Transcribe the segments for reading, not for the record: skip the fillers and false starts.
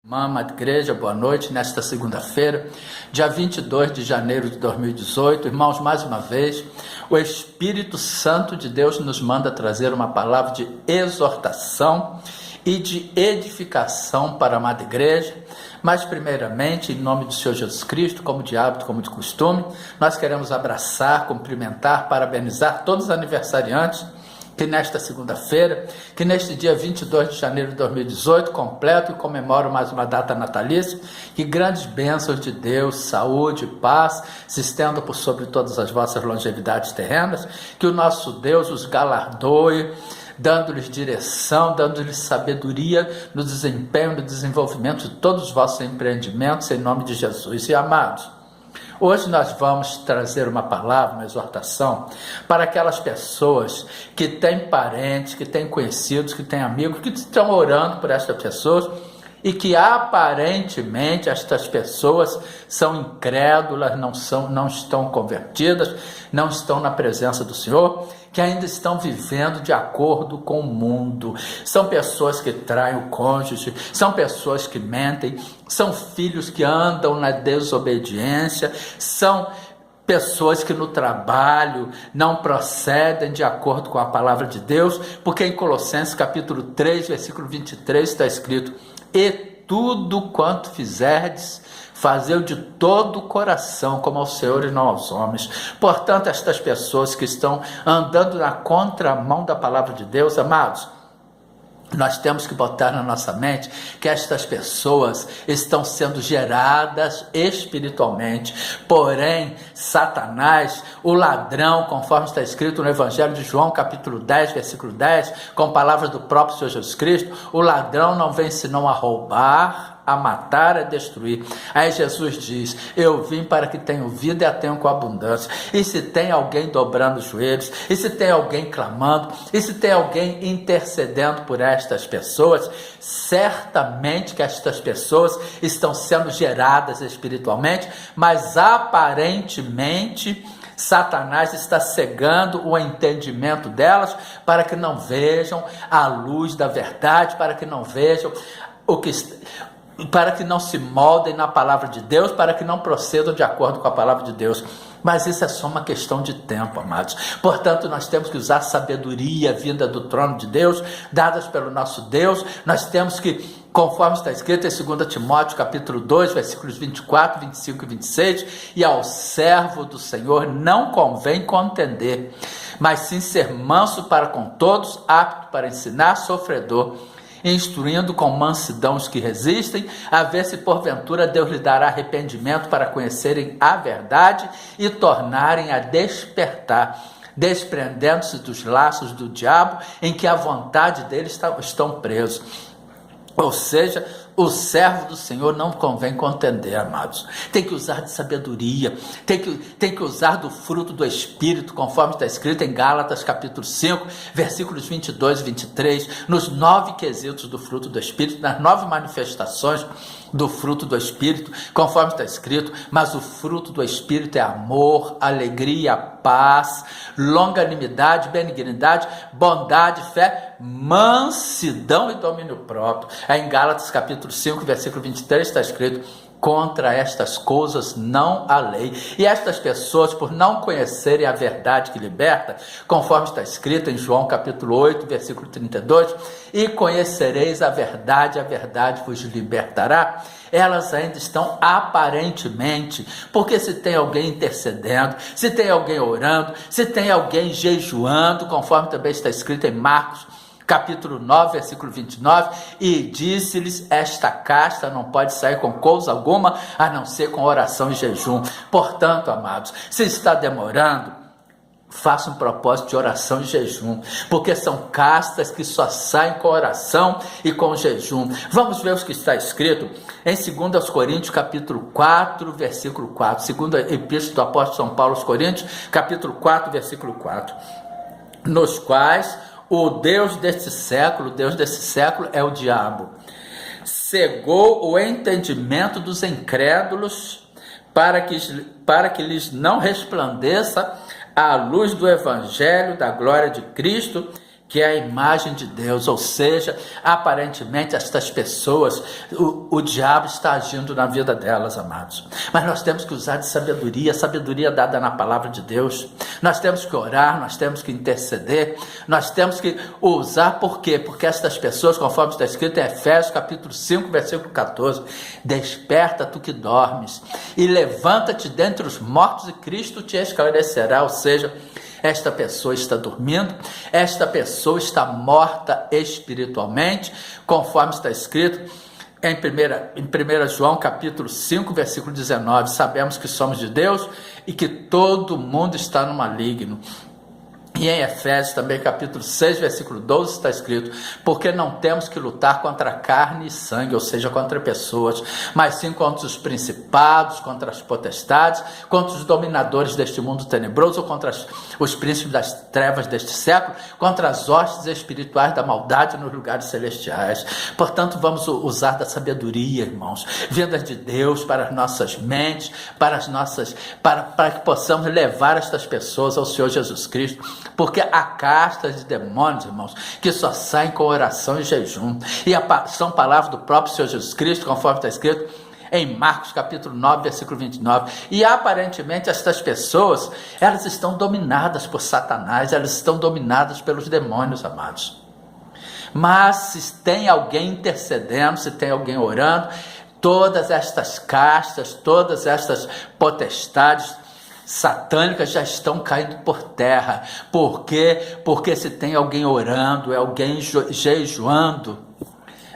Amada Igreja, boa noite. Nesta segunda-feira, dia 22 de janeiro de 2018, irmãos, mais uma vez, o Espírito Santo de Deus nos manda trazer uma palavra de exortação e de edificação para a amada Igreja. Mas primeiramente, em nome do Senhor Jesus Cristo, como de hábito, como de costume, nós queremos abraçar, cumprimentar, parabenizar todos os aniversariantes que nesta segunda-feira, que neste dia 22 de janeiro de 2018, completo e comemoro mais uma data natalícia, que grandes bênçãos de Deus, saúde e paz se estendam por sobre todas as vossas longevidades terrenas, que o nosso Deus os galardoe, dando-lhes direção, dando-lhes sabedoria no desempenho, no desenvolvimento de todos os vossos empreendimentos, em nome de Jesus. E amados, hoje nós vamos trazer uma palavra, uma exortação para aquelas pessoas que têm parentes, que têm conhecidos, que têm amigos, que estão orando por estas pessoas e que aparentemente estas pessoas são incrédulas, não estão convertidas, não estão na presença do Senhor, que ainda estão vivendo de acordo com o mundo. São pessoas que traem o cônjuge, são pessoas que mentem, são filhos que andam na desobediência, são pessoas que no trabalho não procedem de acordo com a palavra de Deus, porque em Colossenses capítulo 3, versículo 23 está escrito: e tudo quanto fizerdes, fazei-o de todo o coração, como ao Senhor e não aos homens. Portanto, estas pessoas que estão andando na contramão da palavra de Deus, amados, nós temos que botar na nossa mente que estas pessoas estão sendo geradas espiritualmente, porém Satanás, o ladrão, conforme está escrito no Evangelho de João capítulo 10, versículo 10, com palavras do próprio Senhor Jesus Cristo, o ladrão não vem senão a roubar, a matar, a destruir. Aí Jesus diz: eu vim para que tenham vida e a tenham com abundância. E se tem alguém dobrando os joelhos, e se tem alguém clamando, e se tem alguém intercedendo por estas pessoas, certamente que estas pessoas estão sendo geradas espiritualmente, mas aparentemente Satanás está cegando o entendimento delas para que não vejam a luz da verdade, para que não vejam para que não se moldem na palavra de Deus, para que não procedam de acordo com a palavra de Deus. Mas isso é só uma questão de tempo, amados. Portanto, nós temos que usar a sabedoria vinda do trono de Deus, dadas pelo nosso Deus. Nós temos que, conforme está escrito em 2 Timóteo capítulo 2, versículos 24, 25 e 26, e ao servo do Senhor não convém contender, mas sim ser manso para com todos, apto para ensinar, sofredor, instruindo com mansidão os que resistem, a ver se porventura Deus lhe dará arrependimento para conhecerem a verdade e tornarem a despertar, desprendendo-se dos laços do diabo em que a vontade deles estão presos. Ou seja, o servo do Senhor não convém contender, amados. Tem que usar de sabedoria, tem que usar do fruto do Espírito, conforme está escrito em Gálatas capítulo 5, versículos 22 e 23, nos 9 quesitos do fruto do Espírito, nas 9 manifestações do fruto do Espírito, conforme está escrito: mas o fruto do Espírito é amor, alegria, paz, longanimidade, benignidade, bondade, fé, mansidão e domínio próprio. Aí em Gálatas capítulo 5, versículo 23 está escrito: contra estas coisas não há lei. E estas pessoas, por não conhecerem a verdade que liberta, conforme está escrito em João capítulo 8, versículo 32, e conhecereis a verdade vos libertará, elas ainda estão aparentemente, porque se tem alguém intercedendo, se tem alguém orando, se tem alguém jejuando, conforme também está escrito em Marcos capítulo 9, versículo 29, e disse-lhes: esta casta não pode sair com coisa alguma, a não ser com oração e jejum. Portanto, amados, se está demorando, faça um propósito de oração e jejum, porque são castas que só saem com oração e com jejum. Vamos ver o que está escrito em 2 Coríntios capítulo 4, versículo 4, segunda epístola do apóstolo São Paulo aos Coríntios, capítulo 4, versículo 4, nos quais o Deus desse século é o diabo, cegou o entendimento dos incrédulos para que lhes não resplandeça a luz do Evangelho da glória de Cristo, que é a imagem de Deus, ou seja, aparentemente estas pessoas, o diabo está agindo na vida delas, amados. Mas nós temos que usar de sabedoria, sabedoria dada na palavra de Deus. Nós temos que orar, nós temos que interceder, nós temos que usar, por quê? Porque estas pessoas, conforme está escrito em Efésios capítulo 5, versículo 14, desperta tu que dormes, e levanta-te dentre os mortos e Cristo te esclarecerá, ou seja, esta pessoa está dormindo, esta pessoa está morta espiritualmente, conforme está escrito em 1 João capítulo 5, versículo 19, sabemos que somos de Deus e que todo mundo está no maligno. E em Efésios também capítulo 6, versículo 12 está escrito, porque não temos que lutar contra carne e sangue, ou seja, contra pessoas, mas sim contra os principados, contra as potestades, contra os dominadores deste mundo tenebroso, contra os príncipes das trevas deste século, contra as hostes espirituais da maldade nos lugares celestiais. Portanto, vamos usar da sabedoria, irmãos, vindas de Deus para as nossas mentes, para que possamos levar estas pessoas ao Senhor Jesus Cristo, porque há castas de demônios, irmãos, que só saem com oração e jejum, e são palavras do próprio Senhor Jesus Cristo, conforme está escrito em Marcos capítulo 9, versículo 29, e aparentemente estas pessoas, elas estão dominadas por Satanás, elas estão dominadas pelos demônios, amados. Mas se tem alguém intercedendo, se tem alguém orando, todas estas castas, todas estas potestades satânicas já estão caindo por terra. Por quê? Porque se tem alguém orando, é alguém jejuando,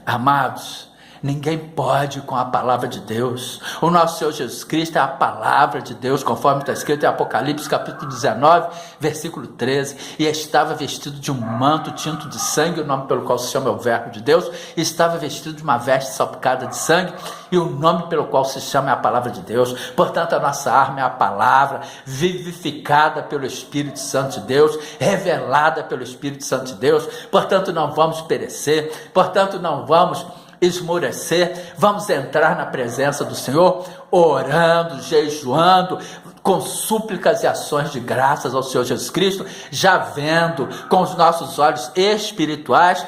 amados, ninguém pode com a palavra de Deus. O nosso Senhor Jesus Cristo é a palavra de Deus, conforme está escrito em Apocalipse capítulo 19, versículo 13, e estava vestido de um manto tinto de sangue, o nome pelo qual se chama o verbo de Deus, e estava vestido de uma veste salpicada de sangue, e o nome pelo qual se chama é a palavra de Deus. Portanto, a nossa arma é a palavra, vivificada pelo Espírito Santo de Deus, revelada pelo Espírito Santo de Deus. Portanto, não vamos perecer, portanto, não vamos esmorecer, vamos entrar na presença do Senhor, orando, jejuando, com súplicas e ações de graças ao Senhor Jesus Cristo, já vendo com os nossos olhos espirituais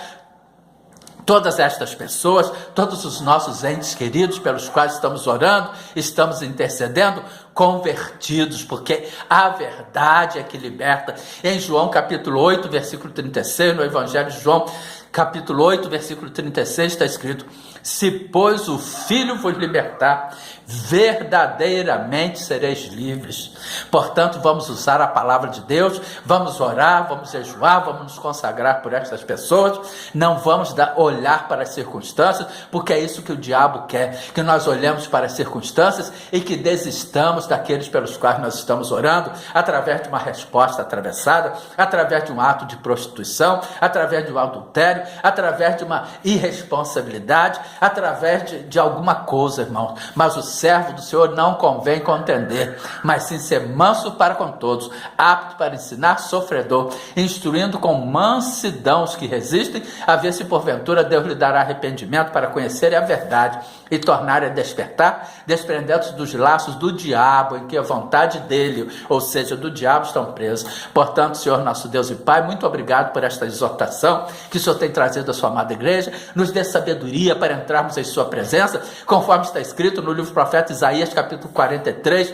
todas estas pessoas, todos os nossos entes queridos pelos quais estamos orando, estamos intercedendo, convertidos, porque a verdade é que liberta. Em João capítulo 8, versículo 36, no Evangelho de João, capítulo 8, versículo 36, está escrito: se, pois, o Filho vos libertar, verdadeiramente sereis livres. Portanto, vamos usar a palavra de Deus, vamos orar, vamos jejuar, vamos nos consagrar por estas pessoas, não vamos olhar para as circunstâncias, porque é isso que o diabo quer, que nós olhemos para as circunstâncias e que desistamos daqueles pelos quais nós estamos orando, através de uma resposta atravessada, através de um ato de prostituição, através de um adultério, através de uma irresponsabilidade, através de alguma coisa, irmãos. Mas o servo do Senhor não convém contender, mas sim ser manso para com todos, apto para ensinar, sofredor, instruindo com mansidão os que resistem, a ver se porventura Deus lhe dará arrependimento para conhecerem a verdade e tornarem a despertar, desprendendo-se dos laços do diabo, em que a vontade dele, ou seja, do diabo, estão presos. Portanto, Senhor nosso Deus e Pai, muito obrigado por esta exortação que o Senhor tem trazido à sua amada igreja. Nos dê sabedoria para entrarmos em sua presença, conforme está escrito no livro do profeta Isaías, capítulo 43,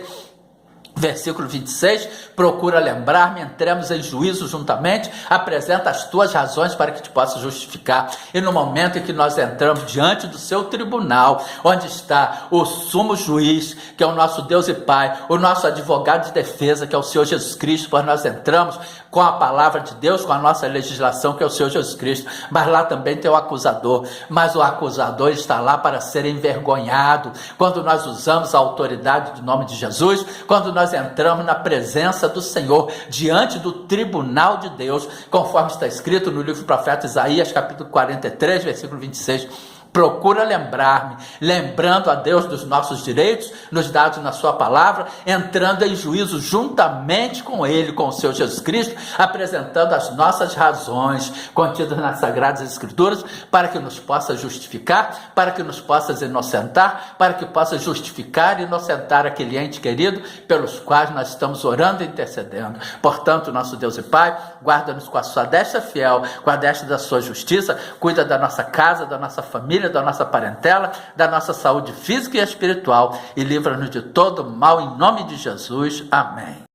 versículo 26, procura lembrar-me, entremos em juízo juntamente, apresenta as tuas razões para que te possa justificar. E no momento em que nós entramos diante do seu tribunal, onde está o sumo juiz, que é o nosso Deus e Pai, o nosso advogado de defesa, que é o Senhor Jesus Cristo, pois nós entramos com a palavra de Deus, com a nossa legislação, que é o Senhor Jesus Cristo, mas lá também tem o acusador, mas o acusador está lá para ser envergonhado. Quando nós usamos a autoridade do nome de Jesus, quando nós entramos na presença do Senhor, diante do tribunal de Deus, conforme está escrito no livro do profeta Isaías, capítulo 43, versículo 26, procura lembrar-me, lembrando a Deus dos nossos direitos, nos dados na sua palavra, entrando em juízo juntamente com ele, com o seu Jesus Cristo, apresentando as nossas razões contidas nas Sagradas Escrituras, para que nos possa justificar, para que nos possa inocentar, para que possa justificar e inocentar aquele ente querido pelos quais nós estamos orando e intercedendo. Portanto, nosso Deus e Pai, guarda-nos com a sua destra fiel, com a destra da sua justiça, cuida da nossa casa, da nossa família, da nossa parentela, da nossa saúde física e espiritual, e livra-nos de todo mal, em nome de Jesus. Amém.